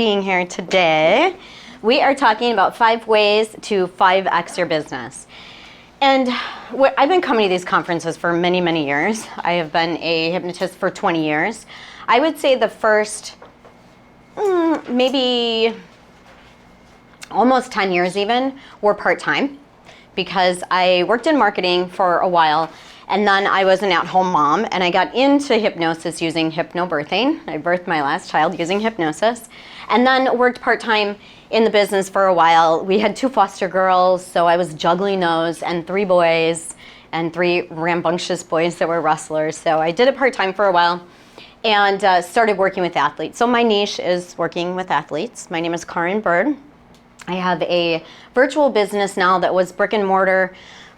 Being here today. We are talking about 5 ways to 5x your business. And I've been coming to these conferences for many, many years. I have been a hypnotist for 20 years. I would say the first, maybe almost 10 years even, were part-time because I worked in marketing for a while, and then I was an at-home mom, and I got into hypnosis using hypnobirthing. I birthed my last child using hypnosis, and then worked part-time in the business for a while. We had 2 foster girls, so I was juggling those, and 3 boys, and 3 rambunctious boys that were wrestlers. So I did it part-time for a while, and started working with athletes. So my niche is working with athletes. My name is Karin Bird. I have a virtual business now that was brick and mortar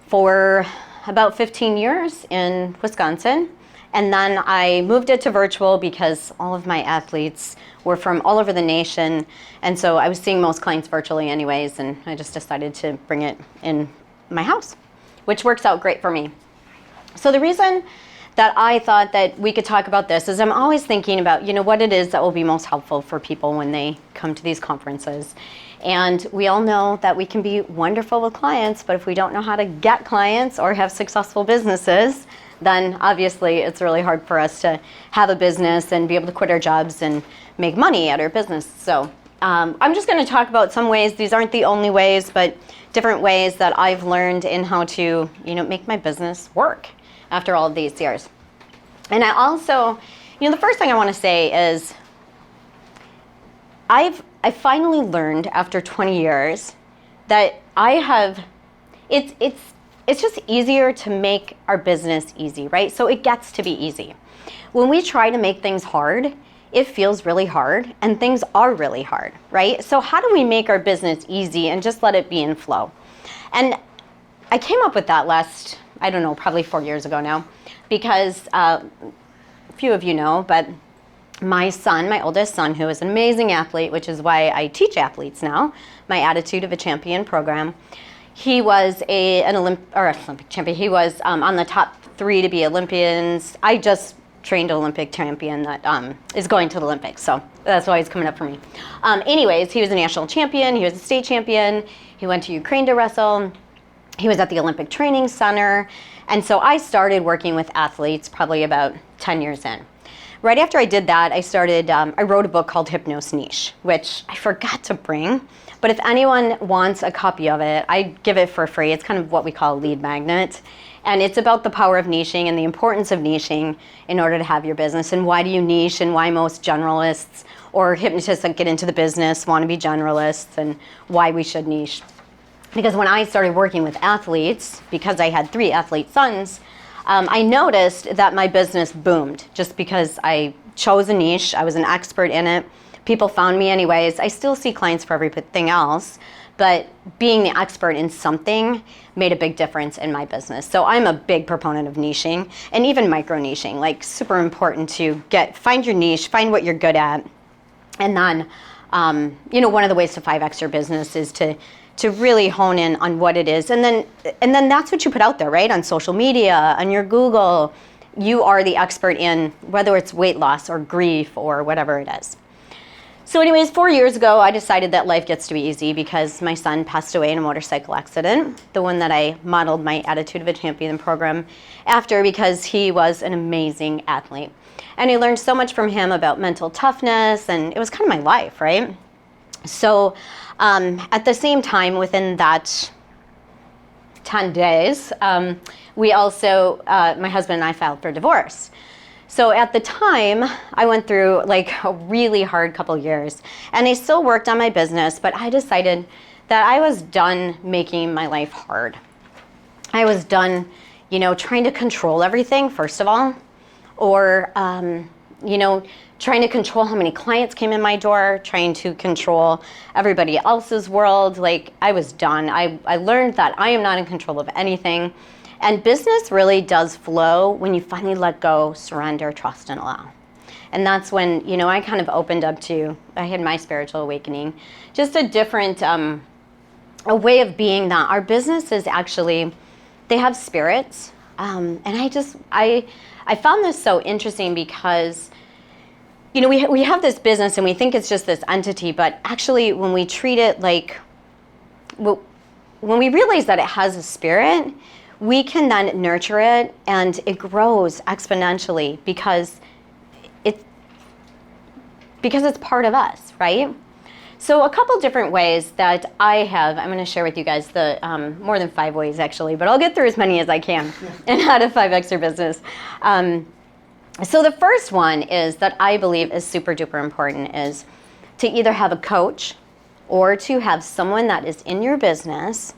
for about 15 years in Wisconsin. And then I moved it to virtual because all of my athletes were from all over the nation. And so I was seeing most clients virtually anyways, and I just decided to bring it in my house, which works out great for me. So the reason that I thought that we could talk about this is I'm always thinking about, what it is that will be most helpful for people when they come to these conferences. And we all know that we can be wonderful with clients, but if we don't know how to get clients or have successful businesses, then obviously it's really hard for us to have a business and be able to quit our jobs and make money at our business. So I'm just going to talk about some ways. These aren't the only ways, but different ways that I've learned in how to, make my business work after all of these years. And I also, the first thing I want to say is I finally learned after 20 years that it's just easier to make our business easy, right? So it gets to be easy. When we try to make things hard, it feels really hard, and things are really hard, right? So how do we make our business easy and just let it be in flow? And I came up with that probably 4 years ago now, because a few of you know, but my oldest son, who is an amazing athlete, which is why I teach athletes now, my Attitude of a Champion program, he was an Olympic champion. He was on the top 3 to be Olympians. I just trained an Olympic champion that is going to the Olympics, so that's why he's coming up for me. Anyways, he was a national champion. He was a state champion. He went to Ukraine to wrestle. He was at the Olympic Training Center. And so I started working with athletes probably about 10 years in. Right after I did that, I wrote a book called Hypnosis Niche, which I forgot to bring. But if anyone wants a copy of it, I give it for free. It's kind of what we call a lead magnet. And it's about the power of niching and the importance of niching in order to have your business. And why do you niche, and why most generalists or hypnotists that get into the business want to be generalists, and why we should niche. Because when I started working with athletes, because I had 3 athlete sons, I noticed that my business boomed just because I chose a niche. I was an expert in it. People found me anyways. I still see clients for everything else, but being the expert in something made a big difference in my business. So I'm a big proponent of niching, and even micro niching, like super important to find your niche, find what you're good at. And then, one of the ways to 5x your business is to really hone in on what it is. And then that's what you put out there, right? On social media, on your Google, you are the expert in whether it's weight loss or grief or whatever it is. So anyways, 4 years ago, I decided that life gets to be easy because my son passed away in a motorcycle accident, the one that I modeled my Attitude of a Champion program after, because he was an amazing athlete. And I learned so much from him about mental toughness, and it was kind of my life, right? So at the same time, within that 10 days, we also, my husband and I filed for divorce. So at the time, I went through a really hard couple years, and I still worked on my business, but I decided that I was done making my life hard. I was done, trying to control everything, first of all, or, trying to control how many clients came in my door, trying to control everybody else's world. I was done. I learned that I am not in control of anything. And business really does flow when you finally let go, surrender, trust, and allow. And that's when, I kind of opened up I had my spiritual awakening, just a different, a way of being that our businesses actually, they have spirits. And I found this so interesting because we have this business and we think it's just this entity, but actually when we treat it like, when we realize that it has a spirit, we can then nurture it and it grows exponentially because it's part of us, right? So a couple different ways that I'm going to share with you guys the more than 5 ways actually, but I'll get through as many as I can in how to 5X your business. So the first one is that I believe is super duper important is to either have a coach or to have someone that is in your business,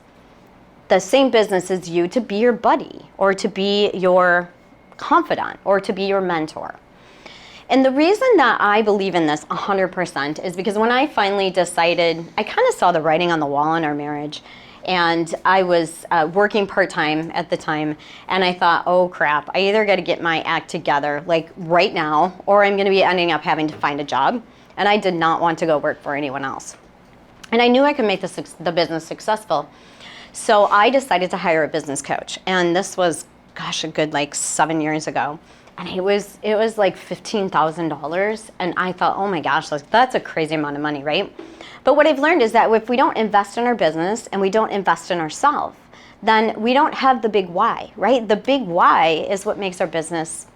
the same business as you, to be your buddy or to be your confidant or to be your mentor. And the reason that I believe in this 100% is because when I finally decided, I kind of saw the writing on the wall in our marriage. And I was working part-time at the time. And I thought, oh crap, I either got to get my act together like right now, or I'm going to be ending up having to find a job. And I did not want to go work for anyone else. And I knew I could make the business successful. So I decided to hire a business coach. And this was, gosh, a good like 7 years ago. And it was like $15,000. And I thought, oh my gosh, like, that's a crazy amount of money, right? But what I've learned is that if we don't invest in our business and we don't invest in ourselves, then we don't have the big why, right? The big why is what makes our business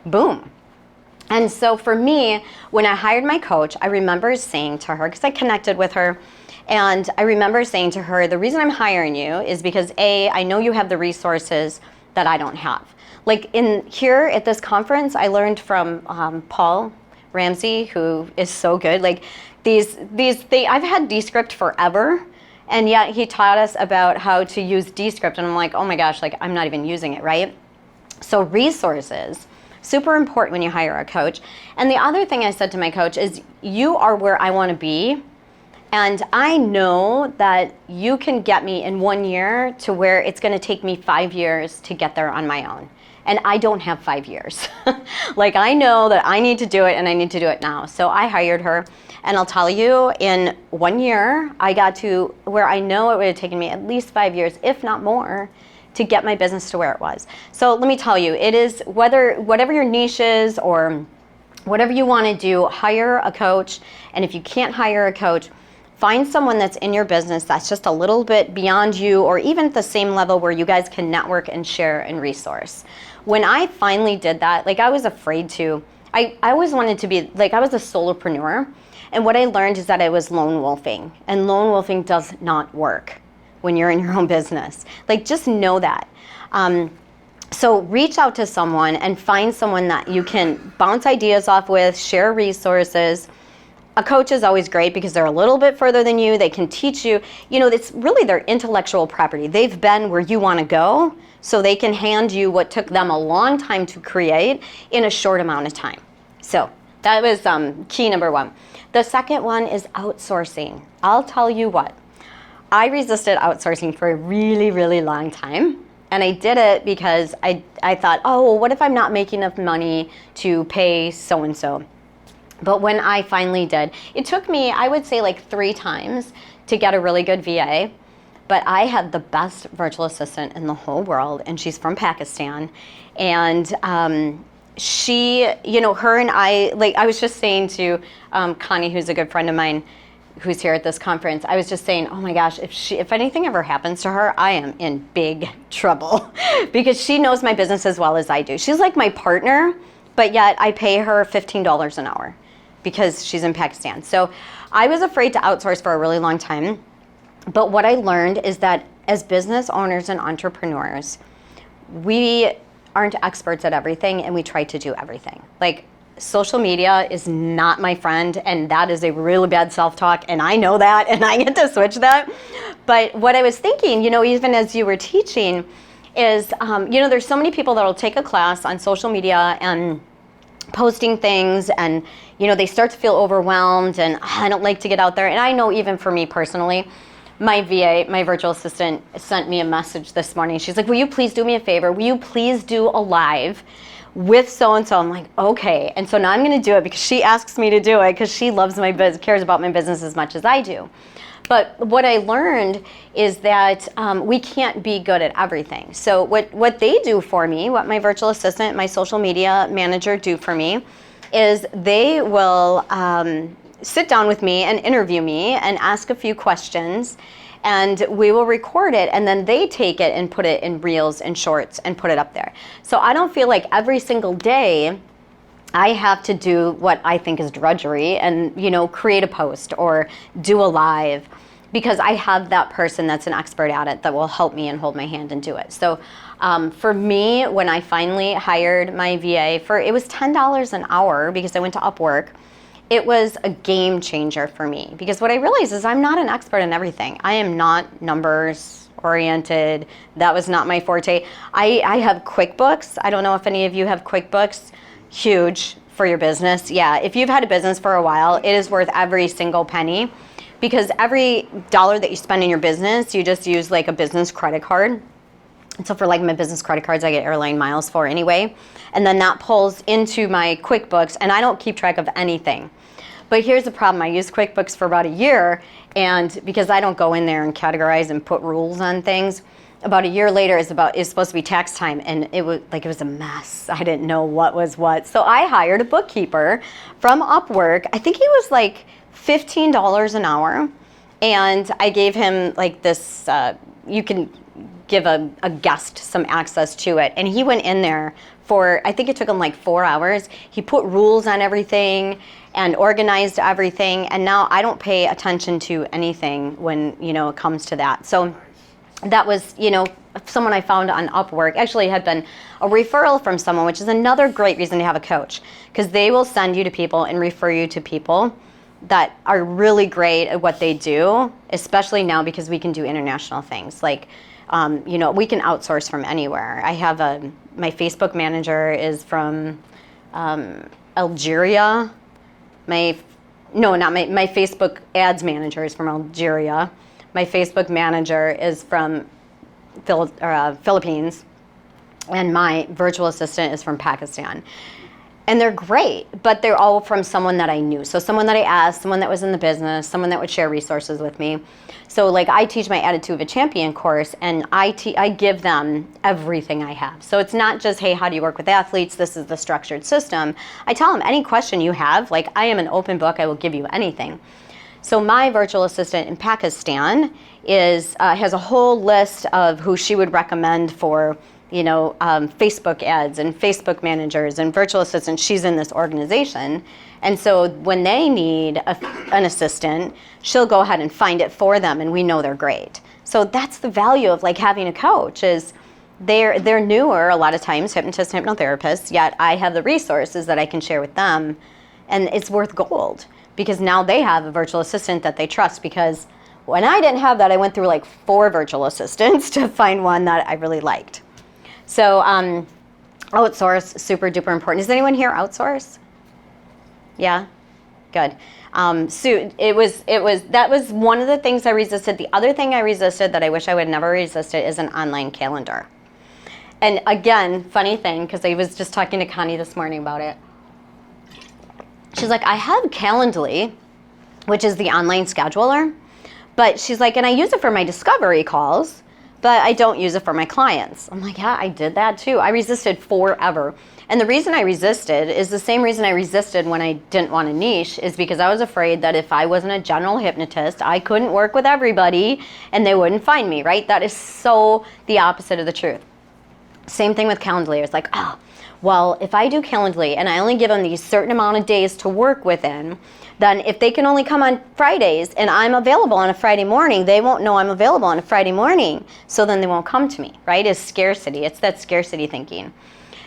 boom. And so for me, when I hired my coach, I remember saying to her, because I connected with her, and I remember saying to her, the reason I'm hiring you is because A, I know you have the resources that I don't have. Like here at this conference, I learned from Paul Ramsey, who is so good. Like I've had Descript forever, and yet he taught us about how to use Descript, and I'm like, oh my gosh, like I'm not even using it, right? So resources, super important when you hire a coach. And the other thing I said to my coach is, you are where I want to be, and I know that you can get me in 1 year to where it's going to take me 5 years to get there on my own. And I don't have 5 years. Like I know that I need to do it and I need to do it now. So I hired her, and I'll tell you, in 1 year, I got to where I know it would have taken me at least 5 years, if not more, to get my business to where it was. So let me tell you, it is whatever your niche is or whatever you want to do, hire a coach. And if you can't hire a coach, find someone that's in your business that's just a little bit beyond you, or even at the same level where you guys can network and share and resource. When I finally did that, like I was afraid to, I always wanted to be, like I was a solopreneur, and what I learned is that I was lone wolfing, and lone wolfing does not work when you're in your own business. Like just know that. So reach out to someone and find someone that you can bounce ideas off with, share resources. A coach is always great because they're a little bit further than you. They can teach you, it's really their intellectual property. They've been where you want to go, so they can hand you what took them a long time to create in a short amount of time. So that was key number one. The second one is outsourcing. I'll tell you what, I resisted outsourcing for a really, really long time. And I did it because I thought, oh, well, what if I'm not making enough money to pay so-and-so? But when I finally did, it took me, I would say like 3 times to get a really good VA. But I had the best virtual assistant in the whole world, and she's from Pakistan. And she, her and I, like I was just saying to Connie, who's a good friend of mine, who's here at this conference, I was just saying, oh my gosh, if anything ever happens to her, I am in big trouble because she knows my business as well as I do. She's like my partner, but yet I pay her $15 an hour because she's in Pakistan. So I was afraid to outsource for a really long time. But what I learned is that as business owners and entrepreneurs, we aren't experts at everything, and we try to do everything. Like social media is not my friend, and that is a really bad self-talk, and I know that, and I get to switch that. But what I was thinking, even as you were teaching, is, there's so many people that will take a class on social media and posting things, and they start to feel overwhelmed, and I don't like to get out there. And I know even for me personally, my VA, my virtual assistant, sent me a message this morning. She's like, will you please do me a favor? Will you please do a live with so-and-so? I'm like, okay. And so now I'm going to do it because she asks me to do it because she loves my business, cares about my business as much as I do. But what I learned is that we can't be good at everything. So what they do for me, what my virtual assistant, my social media manager do for me, is they will sit down with me and interview me and ask a few questions, and we will record it, and then they take it and put it in reels and shorts and put it up there. So I don't feel like every single day I have to do what I think is drudgery and, create a post or do a live, because I have that person that's an expert at it that will help me and hold my hand and do it. So for me, when I finally hired my VA it was $10 an hour because I went to Upwork, it was a game changer for me, because what I realized is I'm not an expert in everything. I am not numbers oriented. That was not my forte. I have QuickBooks. I don't know if any of you have QuickBooks. Huge for your business. Yeah, if you've had a business for a while, it is worth every single penny, because every dollar that you spend in your business, you just use like a business credit card. And so for like my business credit cards, I get airline miles for anyway. And then that pulls into my QuickBooks, and I don't keep track of anything. But here's the problem. I used QuickBooks for about a year, and because I don't go in there and categorize and put rules on things, about a year later it's supposed to be tax time, and it was a mess. I didn't know what was what. So I hired a bookkeeper from Upwork. I think he was like $15 an hour, and I gave him like this, you can give a guest some access to it. And he went in there for, I think it took him like 4 hours. He put rules on everything and organized everything. And now I don't pay attention to anything when, it comes to that. So that was, someone I found on Upwork. Actually, had been a referral from someone, which is another great reason to have a coach, because they will send you to people and refer you to people that are really great at what they do, especially now because we can do international things. Like, we can outsource from anywhere. I have my Facebook manager is from Algeria. My Facebook ads manager is from Algeria. My Facebook manager is from Philippines, and my virtual assistant is from Pakistan. And they're great, but they're all from someone that I knew. So someone that I asked, someone that was in the business, someone that would share resources with me. So like I teach my Attitude of a Champion course, and I give them everything I have. So it's not just, hey, how do you work with athletes? This is the structured system. I tell them any question you have, like I am an open book, I will give you anything. So my virtual assistant in Pakistan has a whole list of who she would recommend for Facebook ads and Facebook managers and virtual assistants. She's in this organization. And so when they need an assistant, she'll go ahead and find it for them, and we know they're great. So that's the value of like having a coach, is they're newer a lot of times, hypnotists and hypnotherapists, yet I have the resources that I can share with them, and it's worth gold, because now they have a virtual assistant that they trust. Because when I didn't have that, I went through like 4 virtual assistants to find one that I really liked. So outsource, super duper important. Does anyone here outsource? Yeah, good. So that was one of the things I resisted. The other thing I resisted that I wish I would never resisted is an online calendar. And again, funny thing, because I was just talking to Connie this morning about it. She's like, I have Calendly, which is the online scheduler, but she's like, and I use it for my discovery calls, but I don't use it for my clients. I'm like, yeah, I did that too. I resisted forever. And the reason I resisted is the same reason I resisted when I didn't want a niche, is because I was afraid that if I wasn't a general hypnotist, I couldn't work with everybody and they wouldn't find me, right? That is so the opposite of the truth. Same thing with Calendly. It's like, well, if I do Calendly and I only give them these certain amount of days to work within, then if they can only come on Fridays and I'm available on a Friday morning, they won't know I'm available on a Friday morning. So then they won't come to me, right? It's scarcity. It's that scarcity thinking.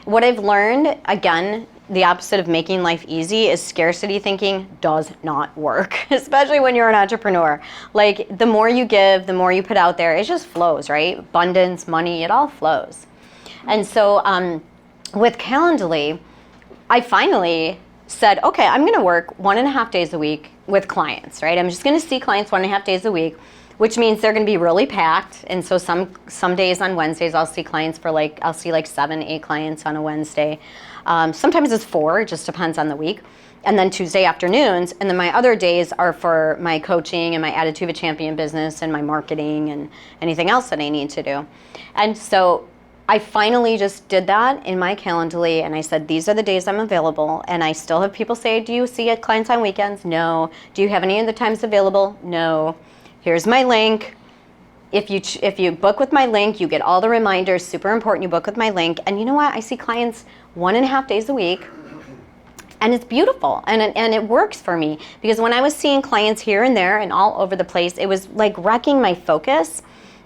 What I've learned, again, the opposite of making life easy, is scarcity thinking does not work, especially when you're an entrepreneur. Like, the more you give, the more you put out there, it just flows, right? Abundance, money, it all flows. And so with Calendly, I finally said, okay, I'm going to work 1.5 days a week with clients, right? I'm just going to see clients 1.5 days a week, which means they're going to be really packed. And so some days on Wednesdays, I'll see clients for I'll see 7-8 clients on a Wednesday. Sometimes it's 4, it just depends on the week. And then Tuesday afternoons, and then my other days are for my coaching and my Attitude of a Champion business and my marketing and anything else that I need to do. And so I finally just did that in my Calendly, and I said, these are the days I'm available. And I still have people say, do you see clients on weekends? No. Do you have any other times available? No. Here's my link. If you book with my link, you get all the reminders. Super important you book with my link. And you know what? I see clients 1.5 days a week. And it's beautiful, and it works for me, because when I was seeing clients here and there and all over the place, it was like wrecking my focus,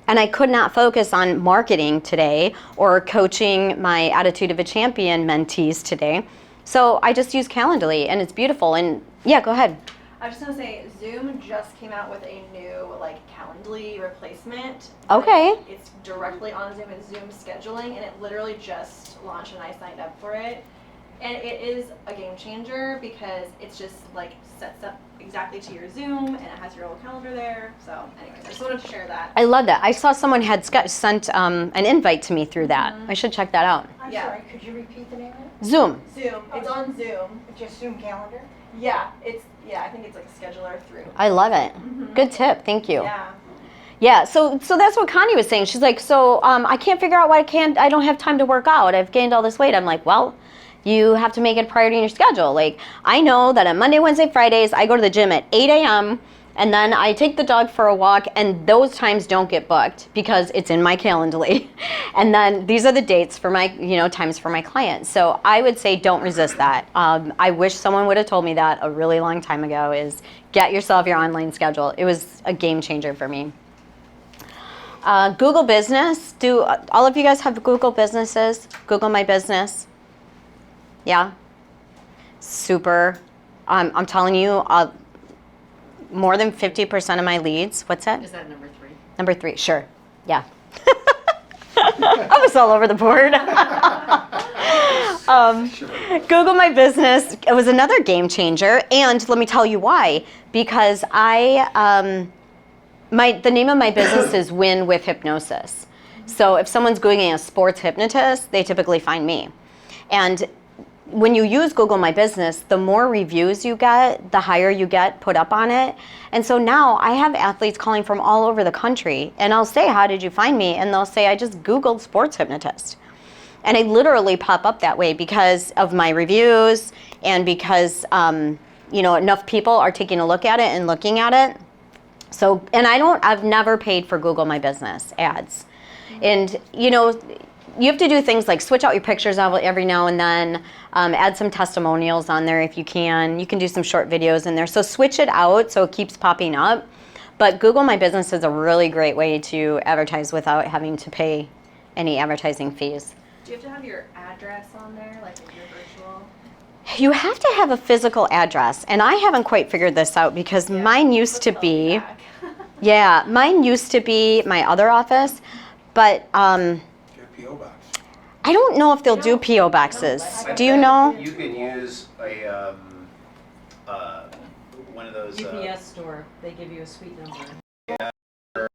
and I could not focus on marketing today or coaching my Attitude of a Champion mentees today. So I just use Calendly, and it's beautiful. And yeah, go ahead. I was just gonna say, Zoom just came out with a new Calendly replacement. Okay. It's directly on Zoom. It's Zoom scheduling, and it literally just launched, and I signed up for it. And it is a game changer, because it's just sets up exactly to your Zoom, and it has your little calendar there. So anyways, I just wanted to share that. I love that. I saw someone had sent an invite to me through that. I should check that out. I'm sorry, could you repeat the name of it? Zoom. Zoom. It's on Zoom. It's just Zoom calendar? Yeah, I think it's like a scheduler through. I love it. Good tip. Thank you. Yeah. Yeah, so that's what Connie was saying. She's like, so I can't figure out why I don't have time to work out. I've gained all this weight. I'm like, well, you have to make it a priority in your schedule. Like, I know that on Monday, Wednesday, Fridays, I go to the gym at 8 a.m. and then I take the dog for a walk, and those times don't get booked because it's in my Calendly. And then these are the dates for my, times for my clients. So I would say don't resist that. I wish someone would have told me that a really long time ago, is get yourself your online schedule. It was a game changer for me. Google Business. Do all of you guys have Google Businesses? Google My Business? Yeah? Super. I'm telling you, more than 50% of my leads. What's that? Is that number 3? Number 3, sure. Yeah. I was all over the board. Google My Business, it was another game changer. And let me tell you why. Because the name of my business is Win with Hypnosis. So if someone's Googling a sports hypnotist, they typically find me. And when you use Google My Business, the more reviews you get, the higher you get put up on it. And so now I have athletes calling from all over the country, and I'll say, how did you find me? And they'll say, I just Googled sports hypnotist. And I literally pop up that way because of my reviews, and because enough people are taking a look at it and looking at it. So, and I've never paid for Google My Business ads. And you have to do things like switch out your pictures every now and then, add some testimonials on there if you can. You can do some short videos in there. So switch it out so it keeps popping up. But Google My Business is a really great way to advertise without having to pay any advertising fees. Do you have to have your address on there, like if you're virtual? You have to have a physical address. And I haven't quite figured this out, because mine used to be, mine used to be my other office. But P.O. box. I don't know if they'll do P.O. boxes. Do you know? You could use a one of those. UPS store, they give you a suite number.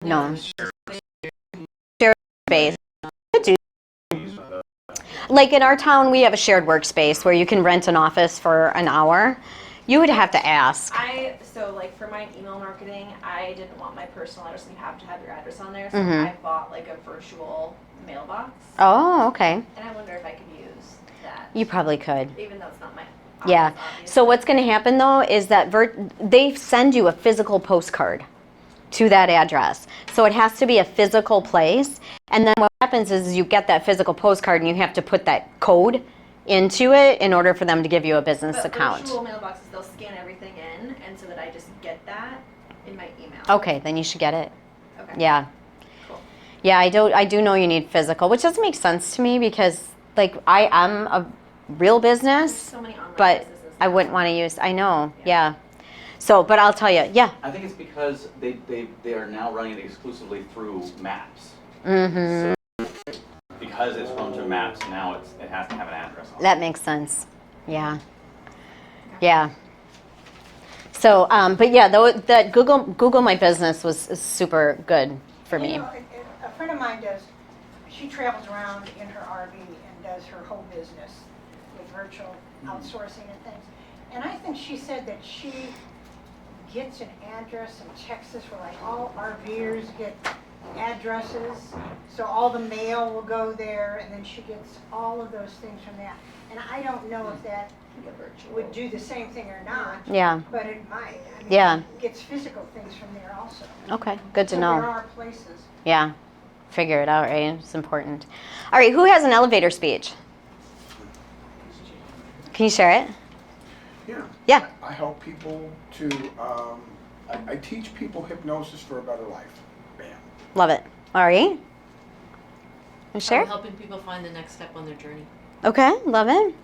No. Shared space. Like in our town, we have a shared workspace where you can rent an office for an hour. You would have to ask. For my email marketing, I didn't want my personal address, and you have to have your address on there. So I bought a virtual mailbox. Oh, okay. And I wonder if I could use that. You probably could. Even though it's not my Yeah. office, obviously. So what's going to happen though is that they send you a physical postcard to that address. So it has to be a physical place. And then what happens is you get that physical postcard, and you have to put that code into it in order for them to give you a business account. Virtual mailboxes, they'll scan everything in, and so that I just get that in my email. Okay, then you should get it. Okay. Yeah. Cool. Yeah, I do know you need physical, which doesn't make sense to me, because I am a real business, There's so many online but businesses I now. wouldn't want to use. I know. Yeah. So, but I'll tell you. Yeah. I think it's because they are now running it exclusively through maps. Mm-hmm. So because it's run through maps, now it has to have an address on it. That makes sense. Yeah. Yeah. So, but yeah, that Google My Business was super good for me. A friend of mine she travels around in her RV and does her whole business with virtual outsourcing and things. And I think she said that she gets an address in Texas where all RVers get addresses, so all the mail will go there, and then she gets all of those things from that. And I don't know if that would do the same thing or not, Yeah. but it might. I mean, Yeah. it gets physical things from there also. Okay. Good to So know. there are places. Yeah. Figure it out, right? It's important. All right. Who has an elevator speech? Can you share it? Yeah. Yeah. I help people to, I teach people hypnosis for a better life. Bam. Love it. All right. You share? Helping people find the next step on their journey. Okay. Love it.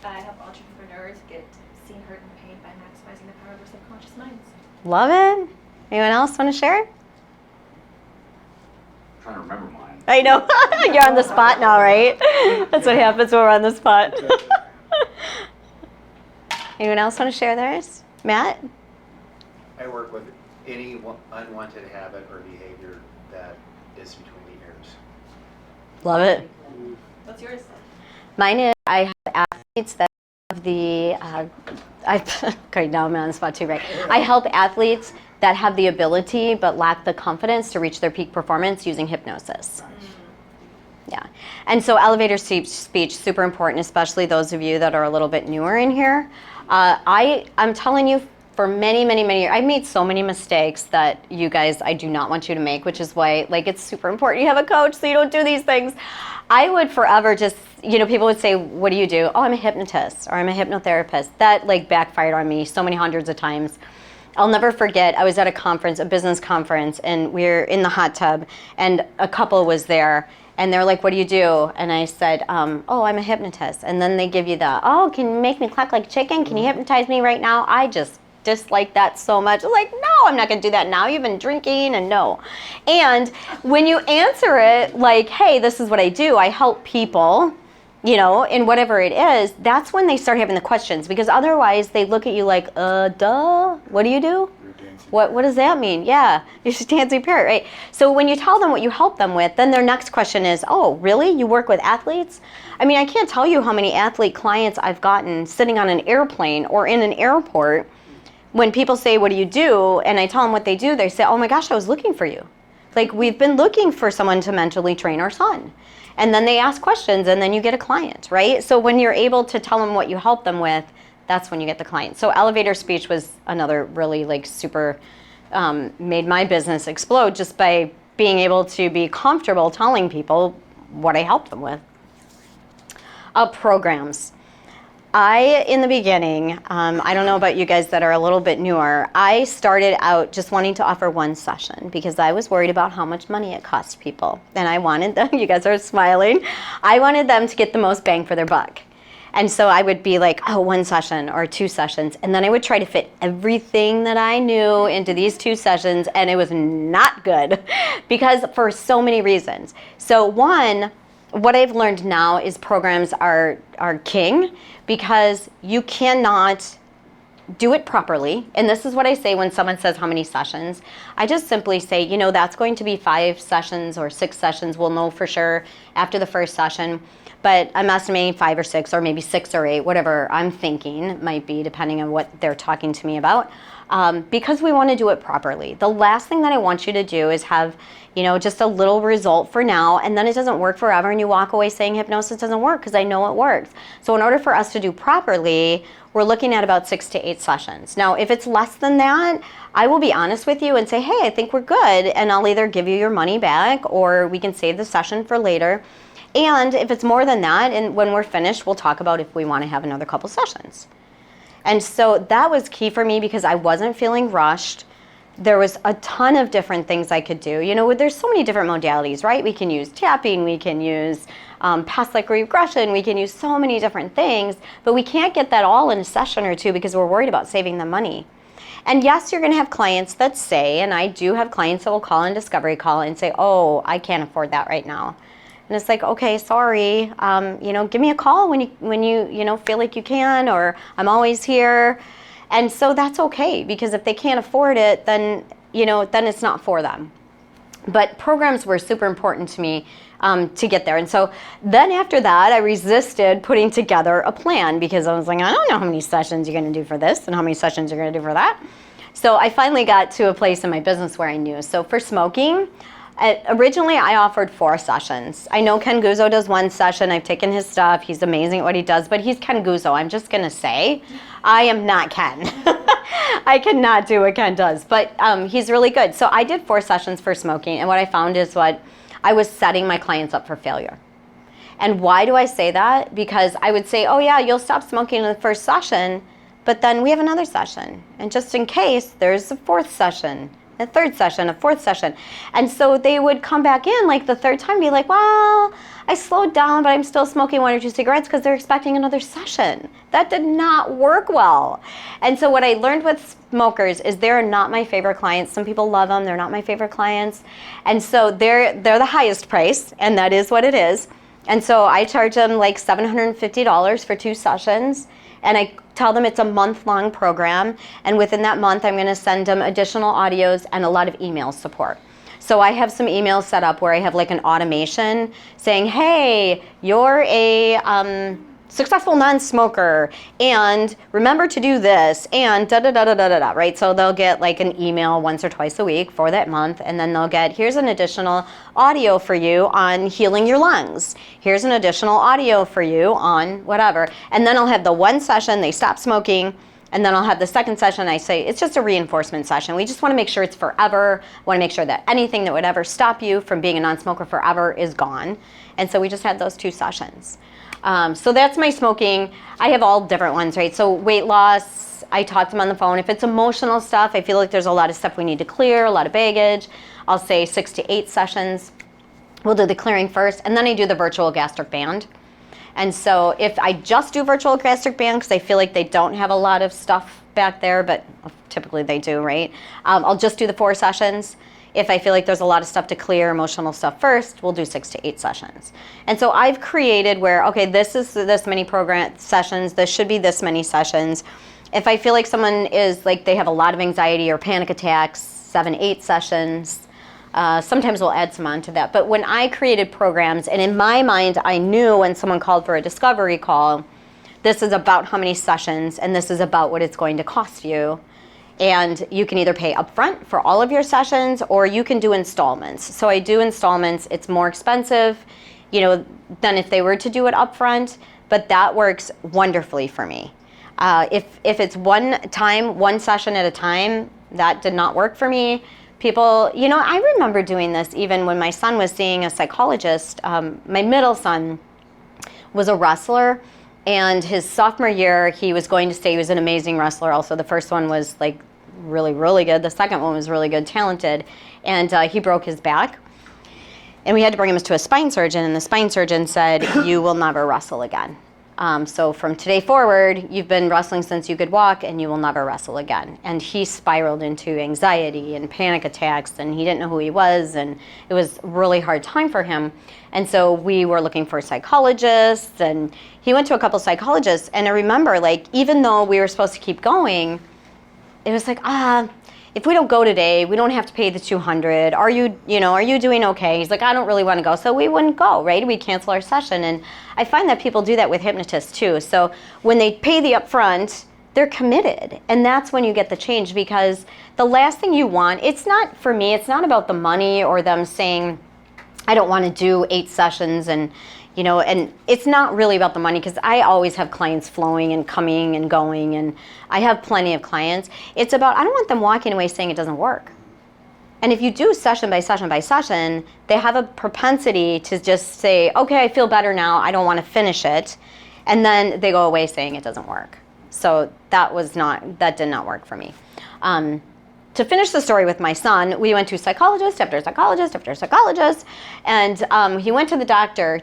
I help entrepreneurs get seen, heard, and paid by maximizing the power of their subconscious minds. Love it. Anyone else want to share? Trying to remember mine. I know. You're on the spot now, right? That's what happens when we're on the spot. Anyone else want to share theirs? Matt? I work with any unwanted habit or behavior that is between the ears. Love it. What's yours? Mine is I have athletes that have the, okay, now I'm on the spot too, right? I help athletes that have the ability but lack the confidence to reach their peak performance using hypnosis. Yeah. And so elevator speech, super important, especially those of you that are a little bit newer in here. I'm telling you, for many, many, many years, I've made so many mistakes that you guys, I do not want you to make, which is why, like, it's super important you have a coach so you don't do these things. I would forever just, people would say, what do you do? Oh, I'm a hypnotist, or I'm a hypnotherapist. That, like, backfired on me so many hundreds of times. I'll never forget, I was at a conference, a business conference, and we were in the hot tub, and a couple was there, and they're like, what do you do? And I said, oh, I'm a hypnotist. And then they give you the, oh, can you make me cluck like chicken? Can you hypnotize me right now? I just dislike that so much. I'm like, no, I'm not going to do that now. You've been drinking, and no. And when you answer it like, hey, this is what I do. I help people, in whatever it is, that's when they start having the questions, because otherwise they look at you like, duh, what do you do? What does that mean? Yeah, you're just a dancing parrot, right? So when you tell them what you help them with, then their next question is, oh, really? You work with athletes? I mean, I can't tell you how many athlete clients I've gotten sitting on an airplane or in an airport. When people say, what do you do? And I tell them what they do, they say, oh my gosh, I was looking for you. Like, we've been looking for someone to mentally train our son. And then they ask questions, and then you get a client, right? So when you're able to tell them what you help them with, that's when you get the client. So elevator speech was another really, like, super, made my business explode just by being able to be comfortable telling people what I help them with. Programs. In the beginning, I don't know about you guys that are a little bit newer, I started out just wanting to offer one session because I was worried about how much money it cost people. And I wanted them, you guys are smiling, I wanted them to get the most bang for their buck. And so I would be like, oh, one session or 2 sessions. And then I would try to fit everything that I knew into these 2 sessions, and it was not good because for so many reasons. So one, what I've learned now is programs are king, because you cannot do it properly. And this is what I say when someone says how many sessions. I just simply say, that's going to be 5 sessions or 6 sessions. We'll know for sure after the first session. But I'm estimating 5 or 6 or maybe 6 or 8, whatever I'm thinking might be, depending on what they're talking to me about, because we want to do it properly. The last thing that I want you to do is have, just a little result for now, and then it doesn't work forever, and you walk away saying hypnosis doesn't work, because I know it works. So in order for us to do properly, we're looking at about 6 to 8 sessions. Now, if it's less than that, I will be honest with you and say, hey, I think we're good, and I'll either give you your money back, or we can save the session for later. And if it's more than that, and when we're finished, we'll talk about if we want to have another couple sessions. And so that was key for me because I wasn't feeling rushed. There was a ton of different things I could do. There's so many different modalities, right? We can use tapping, we can use past life regression, we can use so many different things, but we can't get that all in a session or 2 because we're worried about saving them money. And yes, you're going to have clients that say, and I do have clients that will call in discovery call and say, oh, I can't afford that right now. And it's like, okay, sorry, give me a call when you feel like you can, or I'm always here. And so that's okay, because if they can't afford it, then it's not for them. But programs were super important to me to get there. And so then after that, I resisted putting together a plan, because I was like, I don't know how many sessions you're going to do for this and how many sessions you're going to do for that. So I finally got to a place in my business where I knew. So for smoking, originally I offered 4 sessions. I know Ken Guzzo does 1 session. I've taken his stuff. He's amazing at what he does, but he's Ken Guzzo. I'm just going to say, I am not Ken. I cannot do what Ken does, but he's really good. So I did 4 sessions for smoking, and what I found is what I was setting my clients up for failure. And why do I say that? Because I would say, oh yeah, you'll stop smoking in the first session, but then we have another session. And just in case, there's a 4th session, a 3rd session, a 4th session. And so they would come back in like the 3rd time and be like, well, I slowed down, but I'm still smoking 1 or 2 cigarettes because they're expecting another session. That did not work well. And so what I learned with smokers is they're not my favorite clients. Some people love them. They're not my favorite clients. And so they're the highest price, and that is what it is. And so I charge them like $750 for 2 sessions. And I tell them it's a month-long program. And within that month, I'm going to send them additional audios and a lot of email support. So I have some emails set up where I have like an automation saying, hey, you're a successful non-smoker, and remember to do this, and da-da-da-da-da-da, right? So they'll get like an email once or twice a week for that month, and then they'll get, here's an additional audio for you on healing your lungs. Here's an additional audio for you on whatever. And then I'll have the 1 session, they stop smoking, and then I'll have the 2nd session. I say, it's just a reinforcement session. We just want to make sure it's forever. I want to make sure that anything that would ever stop you from being a non-smoker forever is gone. And so we just had those 2 sessions. So that's my smoking. I have all different ones, right? So weight loss, I talk to them on the phone. If it's emotional stuff, I feel like there's a lot of stuff we need to clear, a lot of baggage. I'll say 6 to 8 sessions. We'll do the clearing first, and then I do the virtual gastric band. And so if I just do virtual gastric band, because I feel like they don't have a lot of stuff back there, but typically they do, right? I'll just do the 4 sessions. If I feel like there's a lot of stuff to clear, emotional stuff first, we'll do 6 to 8 sessions. And so I've created where, okay, this is this many program sessions, this should be this many sessions. If I feel like someone is like they have a lot of anxiety or panic attacks, 7, 8 sessions. Sometimes we'll add some on to that. But when I created programs, and in my mind, I knew when someone called for a discovery call, this is about how many sessions, and this is about what it's going to cost you. And you can either pay upfront for all of your sessions, or you can do installments. So I do installments. It's more expensive, than if they were to do it upfront, but that works wonderfully for me. If it's one session at a time, that did not work for me. People, I remember doing this even when my son was seeing a psychologist. My middle son was a wrestler, and his sophomore year, he was going to stay. He was an amazing wrestler. Also, the first one was like really, really good. The second one was really good, talented, and he broke his back. And we had to bring him to a spine surgeon, and the spine surgeon said, you will never wrestle again. So from today forward, you've been wrestling since you could walk, and you will never wrestle again. And he spiraled into anxiety and panic attacks, and he didn't know who he was, and it was a really hard time for him. And so we were looking for psychologists, and he went to a couple psychologists. And I remember, like, even though we were supposed to keep going, it was like, if we don't go today, we don't have to pay the $200. Are you doing okay? He's like, I don't really want to go. So we wouldn't go, right? We'd cancel our session. And I find that people do that with hypnotists too. So when they pay the upfront, they're committed. And that's when you get the change, because the last thing you want, it's not, for me, it's not about the money or them saying, I don't want to do 8 sessions, and it's not really about the money, because I always have clients flowing and coming and going, and I have plenty of clients. It's about, I don't want them walking away saying it doesn't work. And if you do session by session by session, they have a propensity to just say, okay, I feel better now, I don't want to finish it. And then they go away saying it doesn't work. So that did not work for me. To finish the story with my son, we went to psychologist after psychologist after psychologist, and he went to the doctor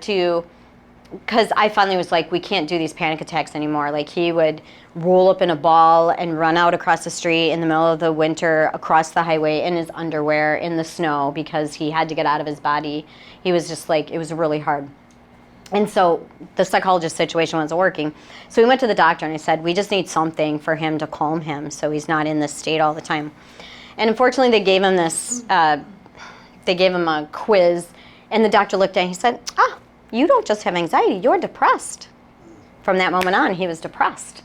because I finally was like, we can't do these panic attacks anymore. Like, he would roll up in a ball and run out across the street in the middle of the winter, across the highway in his underwear in the snow, because he had to get out of his body. He was just like, it was really hard. And so the psychologist situation wasn't working. So we went to the doctor, and I said, we just need something for him to calm him so he's not in this state all the time. And unfortunately, they gave him a quiz, and the doctor looked at it and he said, you don't just have anxiety, you're depressed. From that moment on, he was depressed.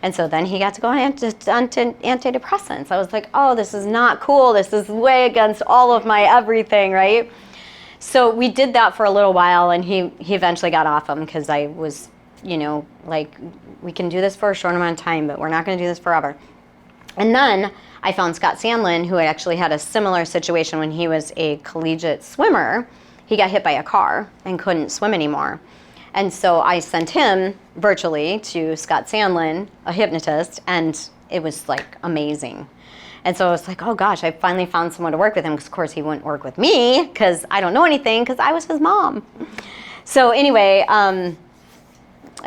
And so then he got to go on antidepressants. I was like, oh, this is not cool. This is way against all of my everything, right? So we did that for a little while, and he eventually got off them because I was, like, we can do this for a short amount of time, but we're not going to do this forever. And then I found Scott Sandlin, who had actually had a similar situation when he was a collegiate swimmer. He got hit by a car and couldn't swim anymore. And so I sent him virtually to Scott Sandlin, a hypnotist, and it was like amazing. And so I was like, oh gosh, I finally found someone to work with him, because of course he wouldn't work with me because I don't know anything, because I was his mom. So anyway, I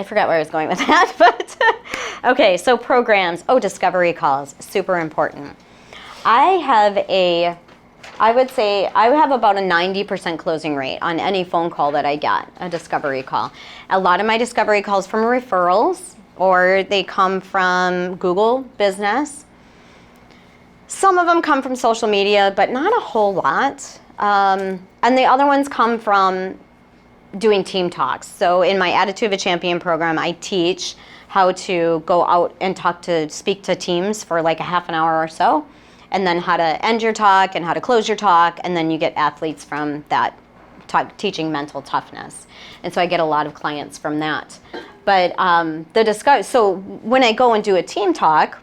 forgot where I was going with that, but okay, so programs. Oh, discovery calls, super important. I would say I have about a 90% closing rate on any phone call that I get, a discovery call. A lot of my discovery calls from referrals, or they come from Google Business. Some of them come from social media, but not a whole lot. And the other ones come from doing team talks. So in my Attitude of a Champion program, I teach how to go out and speak to teams for like a half an hour or so, and then how to end your talk and how to close your talk, and then you get athletes from that talk, teaching mental toughness. And so I get a lot of clients from that. But so when I go and do a team talk,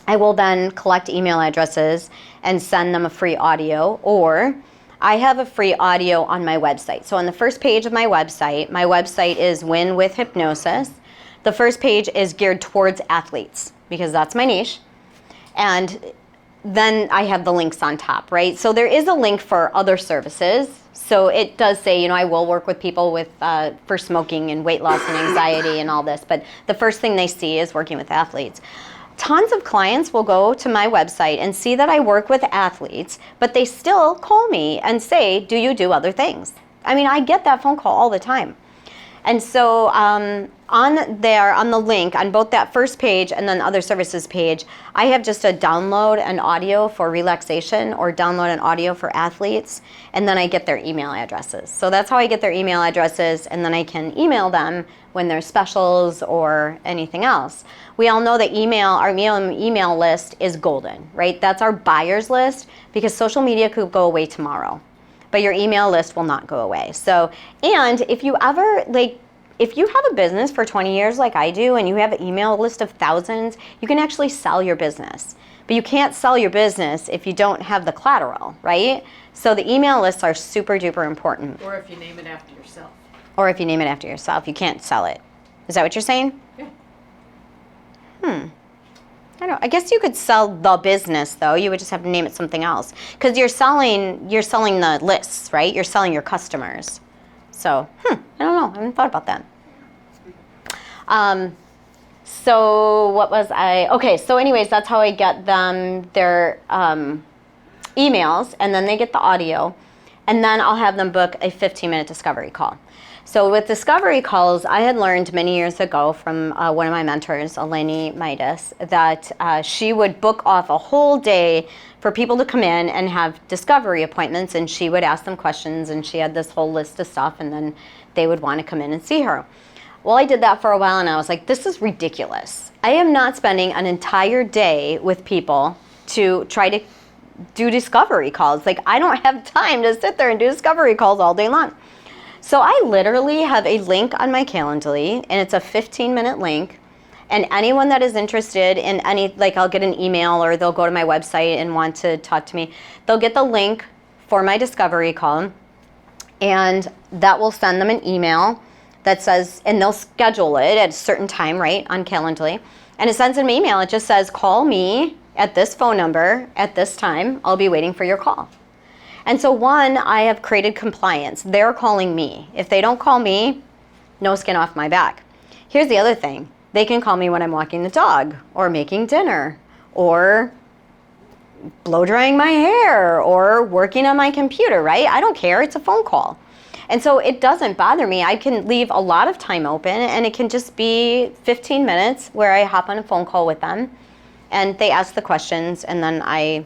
I will then collect email addresses and send them a free audio, or I have a free audio on my website. So on the first page of my website is Win with Hypnosis. The first page is geared towards athletes, because that's my niche. And then I have the links on top, right? So there is a link for other services. So it does say, I will work with people with for smoking and weight loss and anxiety and all this. But the first thing they see is working with athletes. Tons of clients will go to my website and see that I work with athletes, but they still call me and say, do you do other things? I mean, I get that phone call all the time. And so on the link, on both that first page and then other services page, I have just a download an audio for relaxation or download an audio for athletes, and then I get their email addresses. So that's how I get their email addresses, and then I can email them when there's specials or anything else. We all know that our email list is golden, right? That's our buyers list, because social media could go away tomorrow, but your email list will not go away. So, and if you have a business for 20 years like I do, and you have an email list of thousands, you can actually sell your business. But you can't sell your business if you don't have the collateral, right? So the email lists are super duper important. Or if you name it after yourself. Or if you name it after yourself, you can't sell it. Is that what you're saying? Yeah. I don't know. I guess you could sell the business, though. You would just have to name it something else, because you're selling the lists, right? You're selling your customers. So, I don't know. I haven't thought about that. So what was I? Okay, so anyways, that's how I get them their emails, and then they get the audio, and then I'll have them book a 15-minute discovery call. So with discovery calls, I had learned many years ago from one of my mentors, Eleni Midas, that she would book off a whole day for people to come in and have discovery appointments, and she would ask them questions, and she had this whole list of stuff, and then they would want to come in and see her. Well, I did that for a while, and I was like, this is ridiculous. I am not spending an entire day with people to try to do discovery calls. Like, I don't have time to sit there and do discovery calls all day long. So I literally have a link on my Calendly, and it's a 15-minute link. And anyone that is interested in I'll get an email, or they'll go to my website and want to talk to me, they'll get the link for my discovery call, and that will send them an email that says, and they'll schedule it at a certain time, right, on Calendly. And it sends an email. It just says, call me at this phone number at this time. I'll be waiting for your call. And so I have created compliance. They're calling me. If they don't call me, no skin off my back. Here's the other thing. They can call me when I'm walking the dog, or making dinner, or blow drying my hair, or working on my computer, right? I don't care. It's a phone call. And so it doesn't bother me. I can leave a lot of time open, and it can just be 15 minutes where I hop on a phone call with them, and they ask the questions, and then I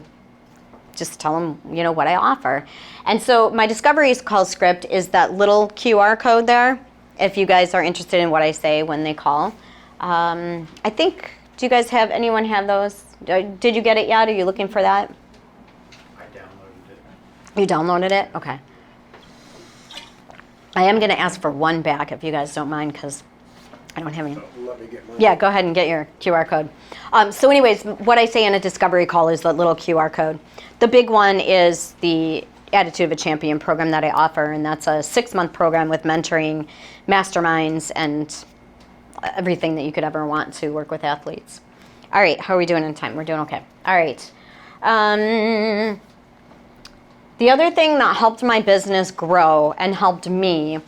just tell them, what I offer. And so my discovery call script is that little QR code there, if you guys are interested in what I say when they call. I think, do you guys have, anyone have those? Did you get it yet? Are you looking for that? I downloaded it. You downloaded it? Okay. I am going to ask for one back if you guys don't mind, because I don't have any. Let me get mine. Yeah, go ahead and get your QR code. So anyways, what I say in a discovery call is the little QR code. The big one is the Attitude of a Champion program that I offer, and that's a 6-month program with mentoring, masterminds, and everything that you could ever want to work with athletes. All right, how are we doing in time? We're doing okay. All right. The other thing that helped my business grow and helped me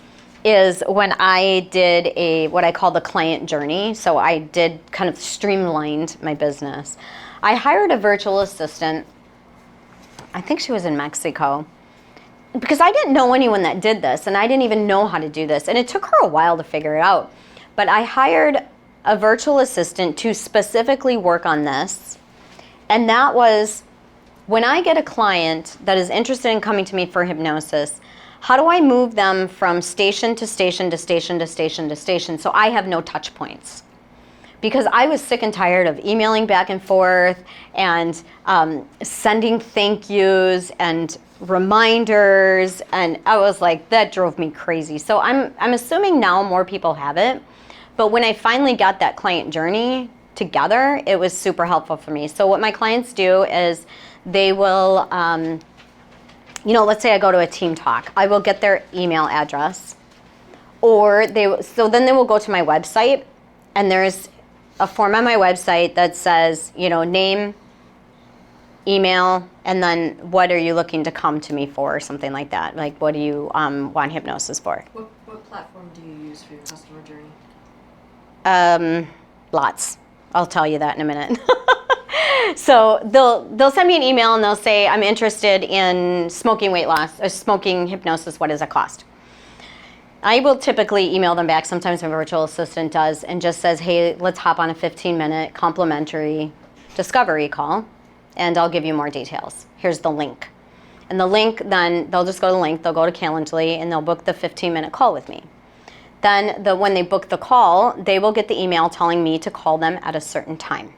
is when I did what I call the client journey. So I did kind of streamlined my business. I hired a virtual assistant. I think she was in Mexico, because I didn't know anyone that did this, and I didn't even know how to do this. And it took her a while to figure it out. But I hired a virtual assistant to specifically work on this. And that was, when I get a client that is interested in coming to me for hypnosis, how do I move them from station to station to station to station to station so I have no touch points? Because I was sick and tired of emailing back and forth and sending thank yous and reminders, and I was like, that drove me crazy. So I'm assuming now more people have it, but when I finally got that client journey together, it was super helpful for me. So what my clients do is they will, let's say I go to a team talk, I will get their email address, or then they will go to my website, and there's a form on my website that says, name, email, and then what are you looking to come to me for, or something like that. Like, what do you want hypnosis for? What platform do you use for your customer journey? Lots. I'll tell you that in a minute. So they'll send me an email and they'll say, I'm interested in smoking weight loss or smoking hypnosis. What does it cost? I will typically email them back. Sometimes my virtual assistant does, and just says, hey, let's hop on a 15-minute complimentary discovery call, and I'll give you more details. Here's the link. And the link, then they'll just go to the link, they'll go to Calendly, and they'll book the 15-minute call with me. Then when they book the call, they will get the email telling me to call them at a certain time.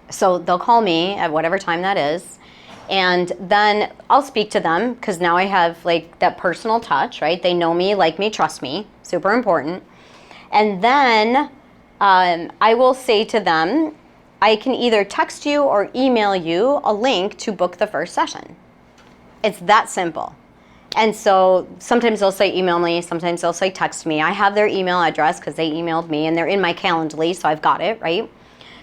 So they'll call me at whatever time that is, and then I'll speak to them, because now I have like that personal touch, right? They know me, like me, trust me, super important. And then I will say to them, I can either text you or email you a link to book the first session. It's that simple. And so sometimes they'll say email me, sometimes they'll say text me. I have their email address because they emailed me, and they're in my Calendly, so I've got it, right?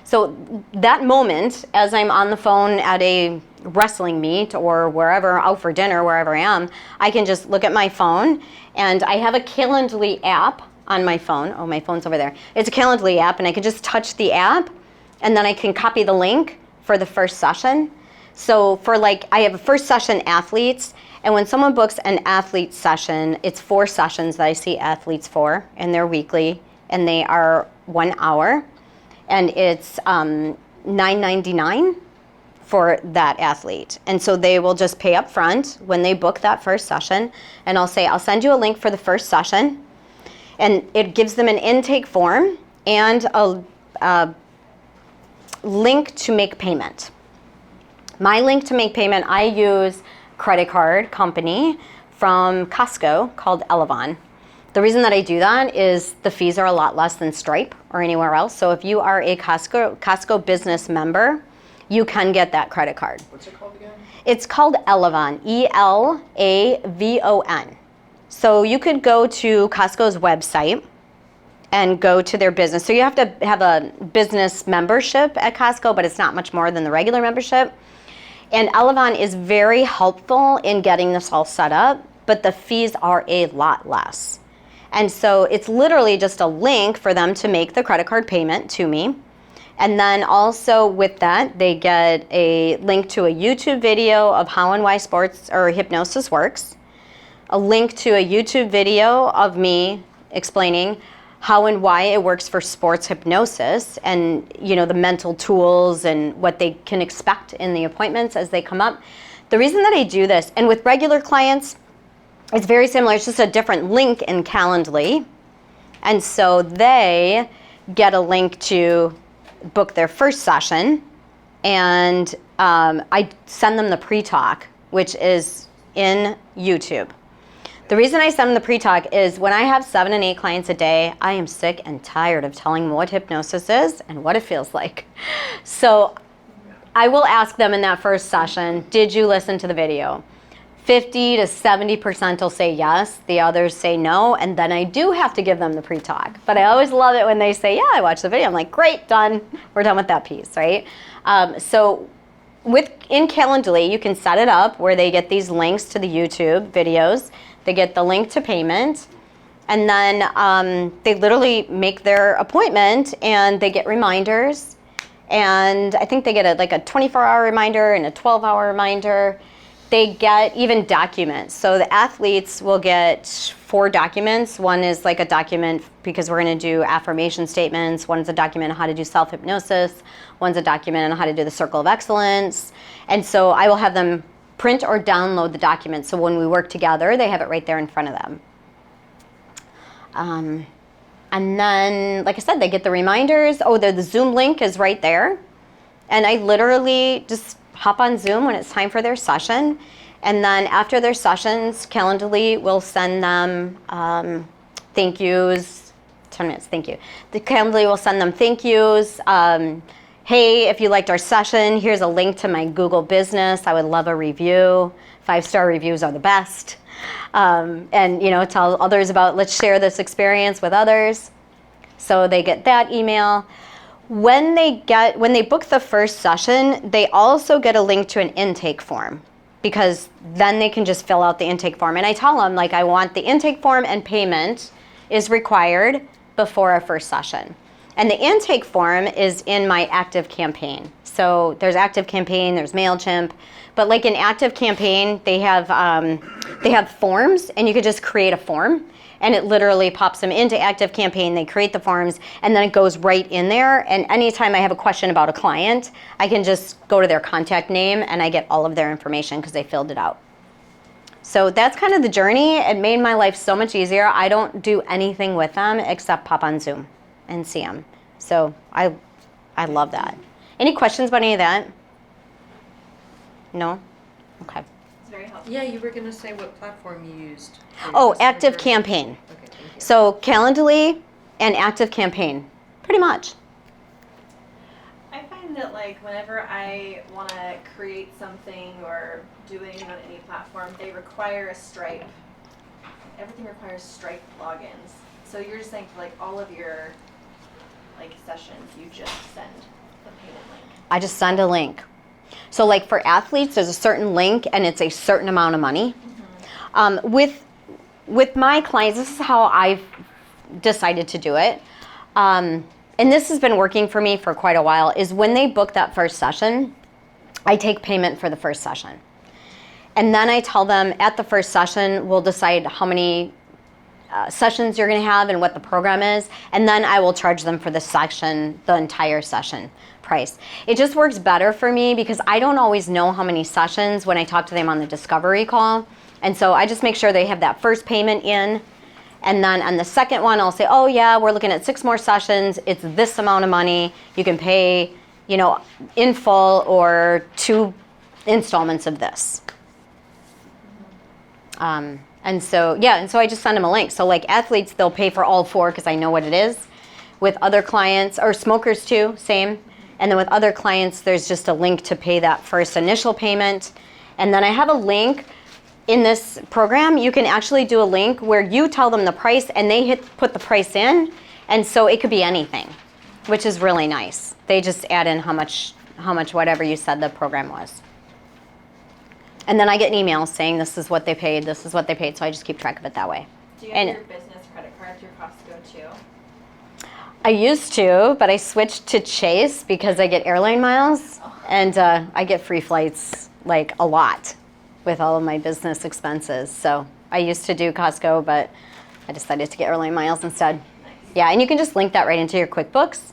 So that moment, as I'm on the phone at a wrestling meet or wherever, out for dinner, wherever I am, I can just look at my phone, and I have a Calendly app on my phone. Oh, my phone's over there. It's a Calendly app, and I can just touch the app, and then I can copy the link for the first session. So for I have a first session athletes, and when someone books an athlete session, it's 4 sessions that I see athletes for, and they're weekly, and they are 1 hour. And it's $9.99 for that athlete. And so they will just pay up front when they book that first session. And I'll say, I'll send you a link for the first session. And it gives them an intake form and a link to make payment. My link to make payment, I use credit card company from Costco called Elevon. The reason that I do that is the fees are a lot less than Stripe or anywhere else. So if you are a Costco business member, you can get that credit card. What's it called again? It's called Elevon, E-L-A-V-O-N. So you could go to Costco's website and go to their business. So you have to have a business membership at Costco, but it's not much more than the regular membership. And Elevon is very helpful in getting this all set up, but the fees are a lot less. And so it's literally just a link for them to make the credit card payment to me. And then also with that, they get a link to a YouTube video of how and why sports or hypnosis works, a link to a YouTube video of me explaining how and why it works for sports hypnosis, and the mental tools and what they can expect in the appointments as they come up. The reason that I do this, and with regular clients, it's very similar. It's just a different link in Calendly. And so they get a link to book their first session, and I send them the pre-talk, which is in YouTube. The reason I send them the pre-talk is when I have 7 and 8 clients a day, I am sick and tired of telling them what hypnosis is and what it feels like. So I will ask them in that first session, did you listen to the video? 50 to 70% will say yes, the others say no, and then I do have to give them the pre-talk. But I always love it when they say, yeah, I watched the video. I'm like, great, done. We're done with that piece, right? So in Calendly, you can set it up where they get these links to the YouTube videos. They get the link to payment, and then they literally make their appointment, and they get reminders. And I think they get like a 24-hour reminder and a 12-hour reminder. They get even documents. So the athletes will get 4 documents. One is like a document because we're going to do affirmation statements. One's a document on how to do self-hypnosis. One's a document on how to do the circle of excellence. And so I will have them print or download the document. So when we work together, they have it right there in front of them. And then, like I said, they get the reminders. Oh, the Zoom link is right there. And I literally just hop on Zoom when it's time for their session. And then after their sessions, Calendly will send them thank yous. 10 minutes, thank you. The Calendly will send them thank yous. Hey, if you liked our session, here's a link to my Google business. I would love a review. 5-star reviews are the best. And tell others about, let's share this experience with others. So they get that email. When they book the first session, they also get a link to an intake form, because then they can just fill out the intake form. And I tell them, like, I want the intake form and payment is required before our first session. And the intake form is in my Active Campaign. So there's Active Campaign, there's MailChimp, but like in Active Campaign, they have forms, and you could just create a form, and it literally pops them into Active Campaign. They create the forms, and then it goes right in there. And anytime I have a question about a client, I can just go to their contact name, and I get all of their information because they filled it out. So that's kind of the journey. It made my life so much easier. I don't do anything with them except pop on Zoom and see them. So I love that. Any questions about any of that? No? Okay. It's very helpful. Yeah, you were going to say what platform you used. for your Oh, customer Active journey. Campaign. Okay, thank you. So Calendly and Active Campaign, pretty much. I find that like whenever I want to create something or do anything on any platform, they require a Stripe. Everything requires Stripe logins. So you're just saying for like all of your like sessions, you just send the payment link. I just send a link. So like for athletes, there's a certain link and it's a certain amount of money. With my clients, this is how I've decided to do it. And this has been working for me for quite a while, is when they book that first session, I take payment for the first session. And then I tell them at the first session, we'll decide how many sessions you're going to have and what the program is, and then I will charge them for the session, the entire session price. It just works better for me because I don't always know how many sessions when I talk to them on the discovery call, and so I just make sure they have that first payment in, and then on the second one I'll say, oh yeah, we're looking at 6 more sessions, it's this amount of money, you can pay, in full or 2 installments of this. And so I just send them a link. So like athletes, they'll pay for all 4 because I know what it is. With other clients, or smokers too, same. And then with other clients, there's just a link to pay that first initial payment. And then I have a link in this program. You can actually do a link where you tell them the price and they put the price in. And so it could be anything, which is really nice. They just add in how much whatever you said the program was. And then I get an email saying this is what they paid, this is what they paid, so I just keep track of it that way. Do you have your business credit card through Costco too? I used to, but I switched to Chase because I get airline miles, and I get free flights like a lot with all of my business expenses. So I used to do Costco, but I decided to get airline miles instead. Nice. Yeah, and you can just link that right into your QuickBooks,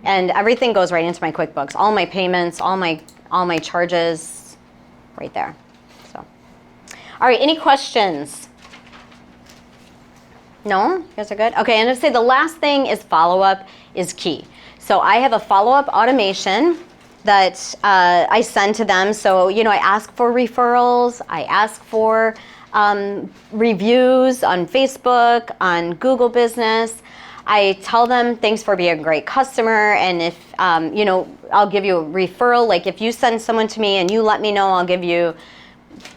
and everything goes right into my QuickBooks. All my payments, all my charges, right there. So, all right, any questions? No? You guys are good? Okay, and I'd say the last thing is follow-up is key. So I have a follow-up automation that I send to them. So, I ask for referrals. I ask for reviews on Facebook, on Google Business. I tell them, thanks for being a great customer, and if, I'll give you a referral. Like if you send someone to me and you let me know, I'll give you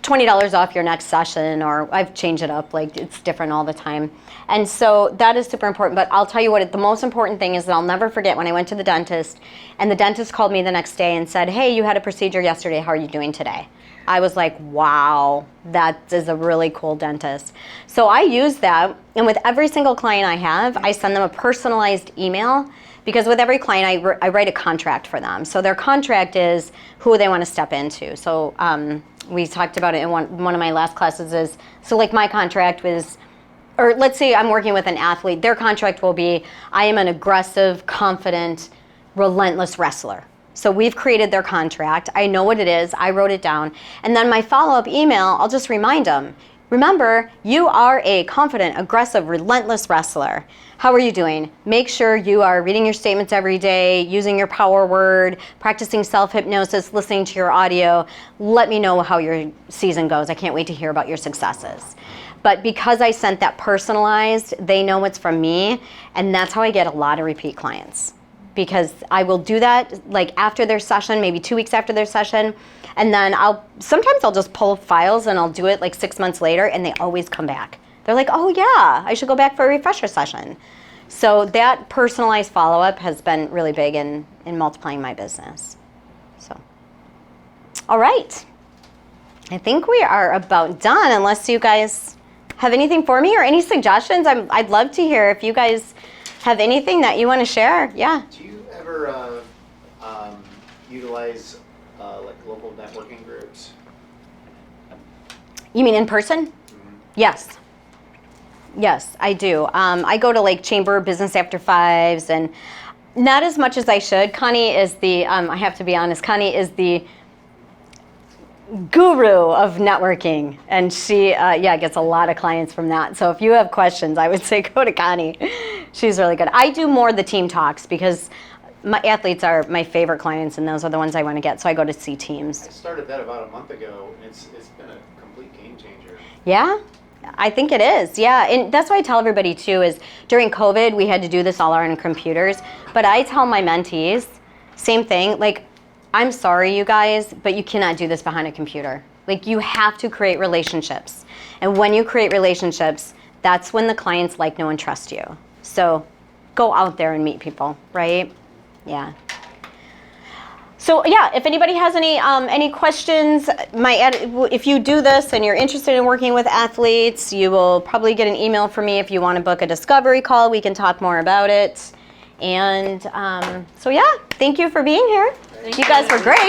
$20 off your next session, or I've changed it up, like it's different all the time. And so that is super important, but I'll tell you what, the most important thing is that I'll never forget when I went to the dentist, and the dentist called me the next day and said, hey, you had a procedure yesterday, how are you doing today? I was like, wow, that is a really cool dentist. So I use that, and with every single client I have, I send them a personalized email, because with every client, I write a contract for them. So their contract is who they want to step into. So we talked about it in one of my last classes is, so like my contract was, or let's say I'm working with an athlete, their contract will be, I am an aggressive, confident, relentless wrestler. So we've created their contract. I know what it is. I wrote it down. And then my follow-up email, I'll just remind them, remember, you are a confident, aggressive, relentless wrestler. How are you doing? Make sure you are reading your statements every day, using your power word, practicing self-hypnosis, listening to your audio. Let me know how your season goes. I can't wait to hear about your successes. But because I sent that personalized, they know it's from me, and that's how I get a lot of repeat clients. Because I will do that like after their session, maybe 2 weeks after their session, and then sometimes I'll just pull files and I'll do it like 6 months later, and they always come back. They're like, oh yeah, I should go back for a refresher session. So that personalized follow-up has been really big in multiplying my business. So, all right. I think we are about done, unless you guys have anything for me or any suggestions. I'd love to hear if you guys have anything that you want to share. Yeah. Do you ever utilize like local networking groups? You mean in person? Mm-hmm. Yes. Yes, I do. I go to like Chamber of Business After Fives, and not as much as I should. Connie is the, I have to be honest, Connie is the guru of networking, and she gets a lot of clients from that. So if you have questions, I would say go to Connie. She's really good. I do more the team talks because my athletes are my favorite clients, and those are the ones I want to get, so I go to see teams. I started that about a month ago, and it's been a complete game changer. Yeah, I think it is. Yeah, and that's why I tell everybody too is during COVID, we had to do this all on computers, but I tell my mentees, same thing, like, I'm sorry, you guys, but you cannot do this behind a computer. Like, you have to create relationships. And when you create relationships, that's when the clients like, know, and trust you. So go out there and meet people, right? Yeah. So yeah, if anybody has any questions, if you do this and you're interested in working with athletes, you will probably get an email from me if you want to book a discovery call. We can talk more about it. And so yeah, thank you for being here. You guys were great.